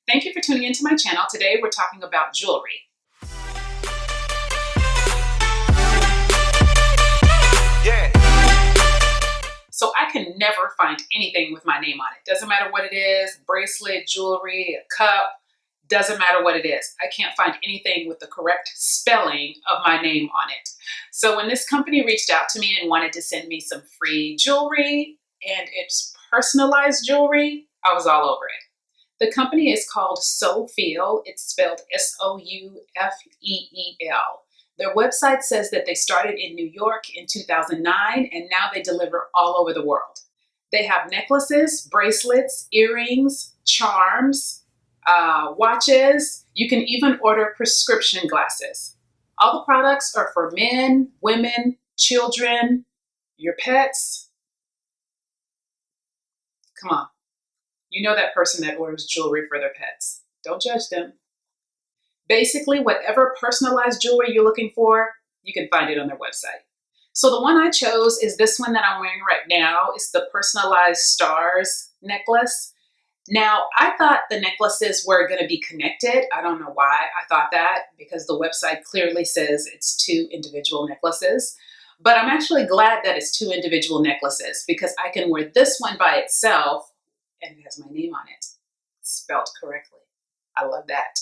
Thank you for tuning into my channel. Today we're talking about jewelry. Yeah. So I can never find anything with my name on it. Doesn't matter what it is, bracelet, jewelry, a cup, doesn't matter what it is. I can't find anything with the correct spelling of my name on it. So when this company reached out to me and wanted to send me some free jewelry, and it's personalized jewelry, I was all over it. The company is called Soufeel. It's spelled S-O-U-F-E-E-L. Their website says that they started in New York in 2009 and now they deliver all over the world. They have necklaces, bracelets, earrings, charms, watches. You can even order prescription glasses. All the products are for men, women, children, your pets. Come on. You know that person that orders jewelry for their pets. Don't judge them. Basically, whatever personalized jewelry you're looking for, you can find it on their website. So the one I chose is this one that I'm wearing right now. It's the personalized stars necklace. Now, I thought the necklaces were going to be connected. I don't know why I thought that, because the website clearly says it's two individual necklaces. But I'm actually glad that it's two individual necklaces because I can wear this one by itself and it has my name on it, spelled correctly. I love that.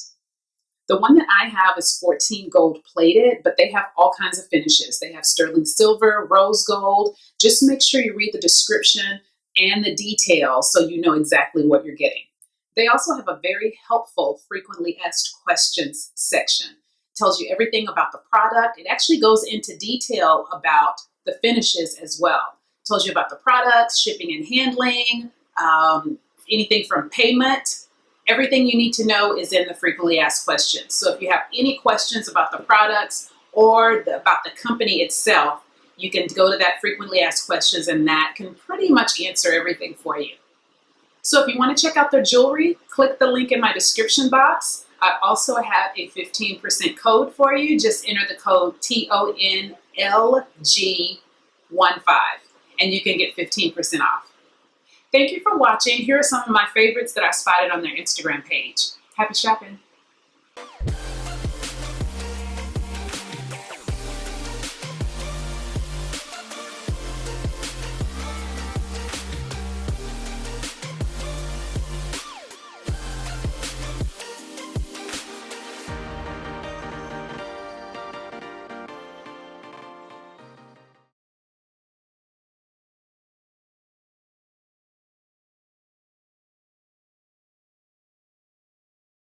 The one that I have is 14 gold plated, but they have all kinds of finishes. They have sterling silver, rose gold. Just make sure you read the description and the details so you know exactly what you're getting. They also have a very helpful frequently asked questions section. It tells you everything about the product. It actually goes into detail about the finishes as well. It tells you about the products, shipping and handling, anything from payment. Everything you need to know is in the frequently asked questions. So if you have any questions about the products or about the company itself, you can go to that frequently asked questions and that can pretty much answer everything for you. So if you want to check out their jewelry, click the link in my description box. I also have a 15% code for you. Just enter the code TONLG15 and you can get 15% off. Thank you for watching. Here are some of my favorites that I spotted on their Instagram page. Happy shopping.